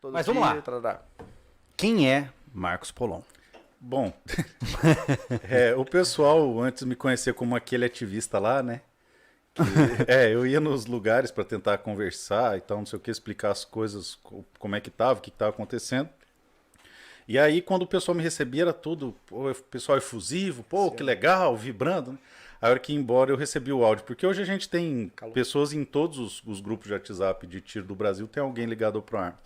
todo Mas dia, vamos lá. tarará. Quem é Marcos Polon? Bom, o pessoal antes me conhecia como aquele ativista lá, né? Eu ia nos lugares para tentar conversar e tal, não sei o que, explicar as coisas, como é que tava, o que estava acontecendo. E aí, quando o pessoal me recebia, era tudo, pô, o pessoal efusivo, pô, que legal, vibrando, né? A hora que ia embora, eu recebi o áudio, porque hoje a gente tem pessoas em todos os grupos de WhatsApp de tiro do Brasil, tem alguém ligado ao ProArms.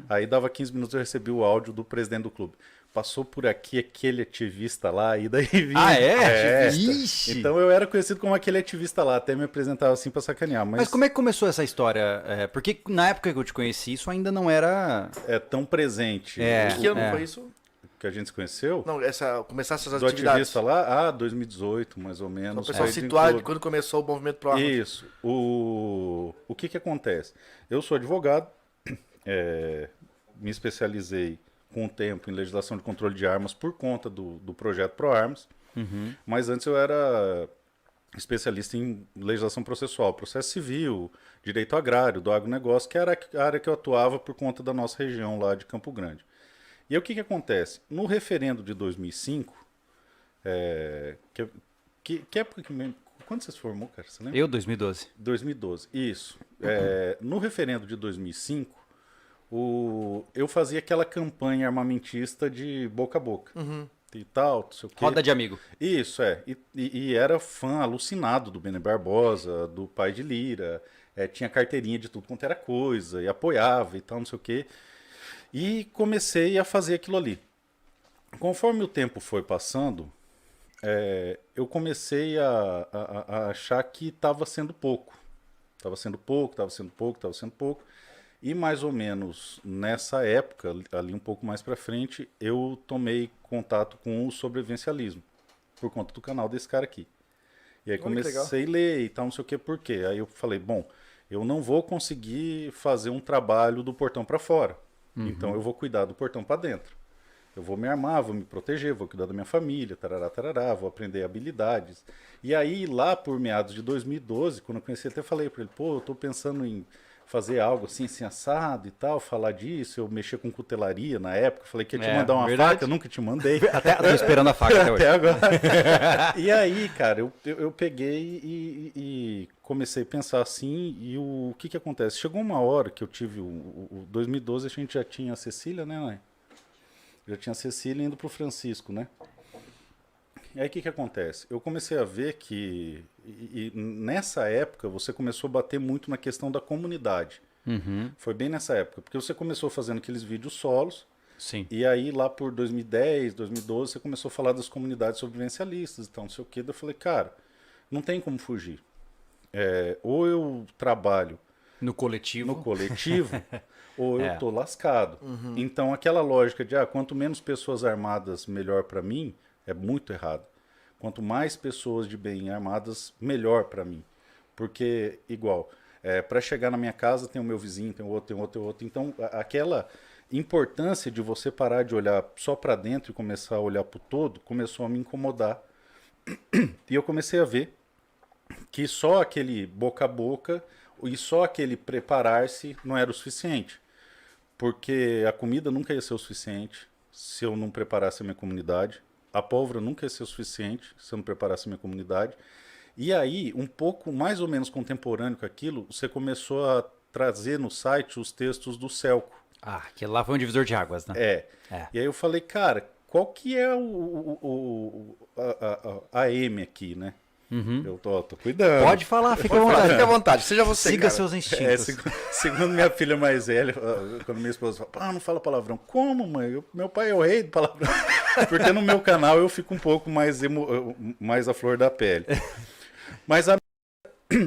Aí dava 15 minutos, eu recebi o áudio do presidente do clube. Passou por aqui aquele ativista lá, e daí vinha... Ah, é? Ativista. Ixi. Então eu era conhecido como aquele ativista lá, até me apresentava assim pra sacanear. Mas como é que começou essa história? Porque na época que eu te conheci, isso ainda não era... É tão presente. Que ano foi isso? Que a gente se conheceu? Não, começar essas Do atividades. ativista lá, 2018, mais ou menos. Só o pessoal Aí situar de incluiu- quando começou o movimento pro armas. Isso. O que acontece? Eu sou advogado, me especializei com o tempo em legislação de controle de armas por conta do projeto ProArmas, mas antes eu era especialista em legislação processual, processo civil, direito agrário, do agronegócio, que era a área que eu atuava por conta da nossa região lá de Campo Grande. E aí, o que acontece? No referendo de 2005, que época que mesmo... Quando você se formou, cara? Você lembra? Eu, 2012. 2012, isso. No referendo de 2005, eu fazia aquela campanha armamentista de boca a boca. E tal, não sei o quê. Roda de amigo. Isso, E era fã alucinado do Bene Barbosa, do pai de Lira. Tinha carteirinha de tudo quanto era coisa, e apoiava e tal, não sei o quê. E comecei a fazer aquilo ali. Conforme o tempo foi passando, eu comecei a achar que estava sendo pouco. Estava sendo pouco. E mais ou menos nessa época, ali um pouco mais para frente, eu tomei contato com o sobrevivencialismo, por conta do canal desse cara aqui. E aí comecei a ler e tal, não sei o que, por quê. Aí eu falei, bom, eu não vou conseguir fazer um trabalho do portão para fora. Então eu vou cuidar do portão para dentro. Eu vou me armar, vou me proteger, vou cuidar da minha família, tarará, vou aprender habilidades. E aí, lá por meados de 2012, quando eu conheci, até falei para ele, pô, eu tô pensando em fazer algo assim assado e tal, falar disso. Eu mexia com cutelaria na época, falei que ia te mandar uma verdade. faca, eu nunca te mandei. Até tô esperando a faca até hoje. Até agora. E aí, cara, eu peguei e comecei a pensar assim, e o que acontece? Chegou uma hora que eu tive, o 2012 a gente já tinha a Cecília, né, mãe? Já tinha a Cecília indo pro Francisco, né? E aí o que acontece? Eu comecei a ver que, e nessa época, você começou a bater muito na questão da comunidade. Foi bem nessa época, porque você começou fazendo aqueles vídeos solos, Sim. e aí lá por 2010, 2012, você começou a falar das comunidades sobrevivencialistas e tal, não sei o que. Daí eu falei, cara, não tem como fugir. Ou eu trabalho No coletivo. no coletivo, ou eu tô lascado. Então aquela lógica de quanto menos pessoas armadas, melhor para mim, é muito errado. Quanto mais pessoas de bem armadas, melhor para mim. Porque, igual, para chegar na minha casa tem o meu vizinho, tem o outro, tem o outro, tem o outro. Então aquela importância de você parar de olhar só para dentro e começar a olhar para o todo, começou a me incomodar. E eu comecei a ver que só aquele boca a boca e só aquele preparar-se não era o suficiente. Porque a comida nunca ia ser o suficiente se eu não preparasse a minha comunidade. A pólvora nunca ia ser o suficiente se eu não preparasse a minha comunidade. E aí, um pouco mais ou menos contemporâneo com aquilo, você começou a trazer no site os textos do Celco. Aquele lá foi um divisor de águas, né? E aí eu falei, cara, qual que é a M aqui, né? Eu tô cuidando. Pode falar, fica à vontade. Fique à vontade, seja você, Siga cara. seus instintos. Segundo minha filha mais velha, quando minha esposa fala, não fala palavrão. Como, mãe? Meu pai é o rei do palavrão. Porque no meu canal eu fico um pouco mais à flor da pele. Mas o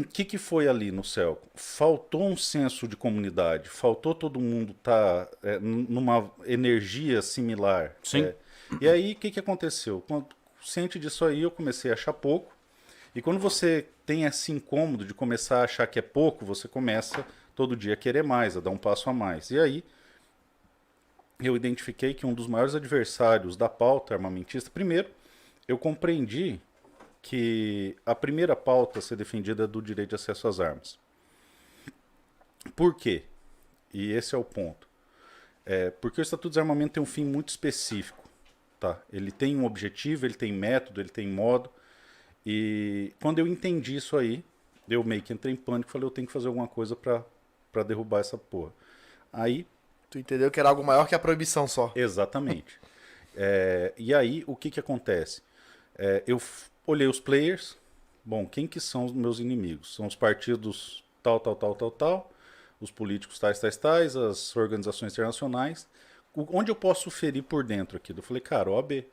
que foi ali no céu? Faltou um senso de comunidade, faltou todo mundo estar numa energia similar. Sim. E aí, o que aconteceu? Quando ciente disso aí, eu comecei a achar pouco. E quando você tem esse incômodo de começar a achar que é pouco, você começa todo dia a querer mais, a dar um passo a mais. E aí, eu identifiquei que um dos maiores adversários da pauta armamentista, primeiro, eu compreendi que a primeira pauta a ser defendida é do direito de acesso às armas. Por quê? E esse é o ponto. Porque o Estatuto de Desarmamento tem um fim muito específico. Tá? Ele tem um objetivo, ele tem método, ele tem modo. E quando eu entendi isso aí, eu meio que entrei em pânico e falei, eu tenho que fazer alguma coisa pra derrubar essa porra. Aí... Tu entendeu que era algo maior que a proibição só. Exatamente. E aí, o que acontece? Eu olhei os players. Bom, quem que são os meus inimigos? São os partidos tal, os políticos tais, as organizações internacionais. Onde eu posso ferir por dentro aqui? Eu falei, cara, OAB,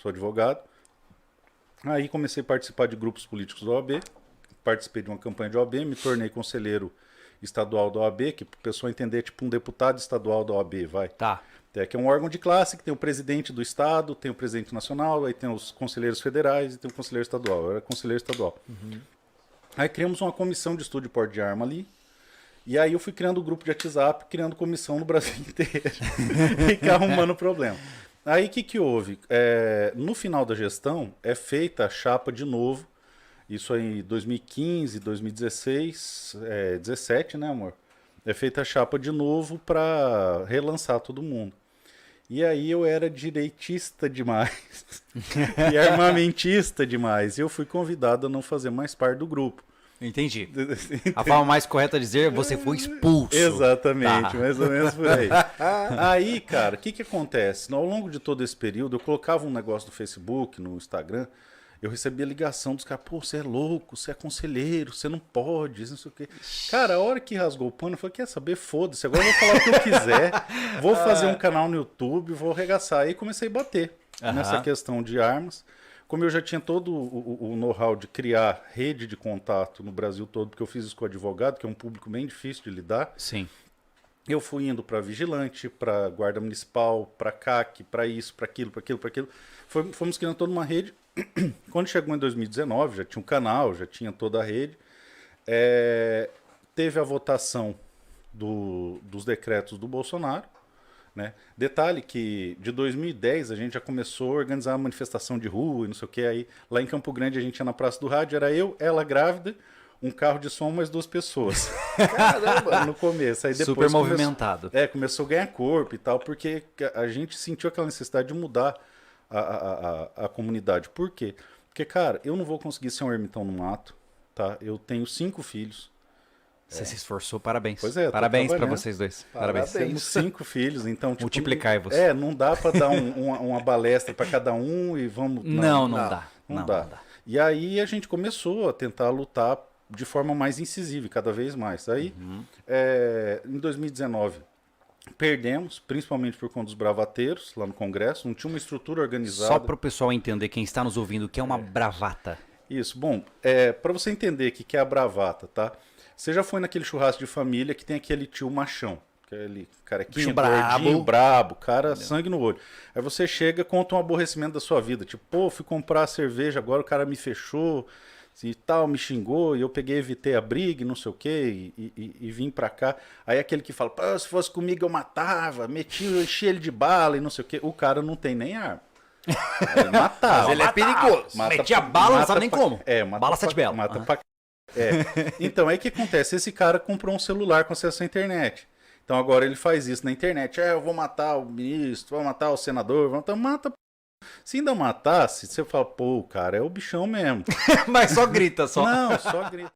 sou advogado. Aí comecei a participar de grupos políticos da OAB, participei de uma campanha de OAB, me tornei conselheiro estadual da OAB, que para o pessoal entender, é tipo um deputado estadual da OAB, vai. Tá. Que é um órgão de classe que tem o presidente do estado, tem o presidente nacional, aí tem os conselheiros federais e tem o conselheiro estadual. Eu era conselheiro estadual. Uhum. Aí criamos uma comissão de estudo de porte de arma ali. E aí eu fui criando um grupo de WhatsApp, criando comissão no Brasil inteiro. E arrumando problema. Aí o que houve? No final da gestão, é feita a chapa de novo. Isso aí em 2015, 2016, 17, né, amor? É feita a chapa de novo para relançar todo mundo. E aí eu era direitista demais e armamentista demais. E eu fui convidado a não fazer mais parte do grupo. Entendi. A forma mais correta de dizer, você foi expulso. Exatamente, tá. Mais ou menos por aí. Aí, cara, o que acontece? Ao longo de todo esse período, eu colocava um negócio no Facebook, no Instagram, eu recebia ligação dos caras, pô, você é louco, você é conselheiro, você não pode, não sei o quê. Cara, a hora que rasgou o pano, eu falei, quer saber? Foda-se, agora eu vou falar o que eu quiser, vou fazer um canal no YouTube, vou arregaçar. Aí comecei a bater nessa questão de armas. Como eu já tinha todo o know-how de criar rede de contato no Brasil todo, porque eu fiz isso com advogado, que é um público bem difícil de lidar. Sim. Eu fui indo para vigilante, para guarda municipal, para CAC, para isso, para aquilo, para aquilo, para aquilo. Fomos criando toda uma rede. Quando chegou em 2019, já tinha um canal, já tinha toda a rede. Teve a votação dos decretos do Bolsonaro. Né? Detalhe que de 2010 a gente já começou a organizar uma manifestação de rua e não sei o que. Aí, lá em Campo Grande a gente ia na Praça do Rádio, era eu, ela grávida, um carro de som, mais 2 pessoas. Caramba! No começo. Aí depois super movimentado. Começou a ganhar corpo e tal, porque a gente sentiu aquela necessidade de mudar a comunidade. Por quê? Porque, cara, eu não vou conseguir ser um ermitão no mato, tá? Eu tenho 5 filhos. Você se esforçou, parabéns. Pois é, parabéns para vocês dois. Parabéns. Temos 5 filhos, então... Tipo, multiplicai-vos. Não dá para dar uma palestra para cada um e vamos... Não dá. Não dá. E aí a gente começou a tentar lutar de forma mais incisiva, cada vez mais. Aí, em 2019, perdemos, principalmente por conta dos bravateiros, lá no Congresso, não tinha uma estrutura organizada. Só para o pessoal entender, quem está nos ouvindo, o que é uma bravata. Isso, bom, para você entender o que é a bravata, tá? Você já foi naquele churrasco de família que tem aquele tio machão, aquele carequinho, gordinho, brabo, cara, sangue no olho. Aí você chega e conta um aborrecimento da sua vida, tipo, pô, fui comprar cerveja, agora o cara me fechou e tal, me xingou, e eu peguei, evitei a briga, não sei o quê, e vim pra cá. Aí aquele que fala, pô, se fosse comigo eu matava, enchi ele de bala e não sei o quê. O cara não tem nem arma. Ele matava. Mas ele é perigoso. Metia bala, não sabe nem como. Bala 7 belo. Mata pra Então, aí o que acontece? Esse cara comprou um celular com acesso à internet. Então agora ele faz isso na internet. Eu vou matar o ministro, vou matar o senador, mata. Se ainda matasse, você fala, pô, cara, é o bichão mesmo. Mas só grita, só. Não, só grita.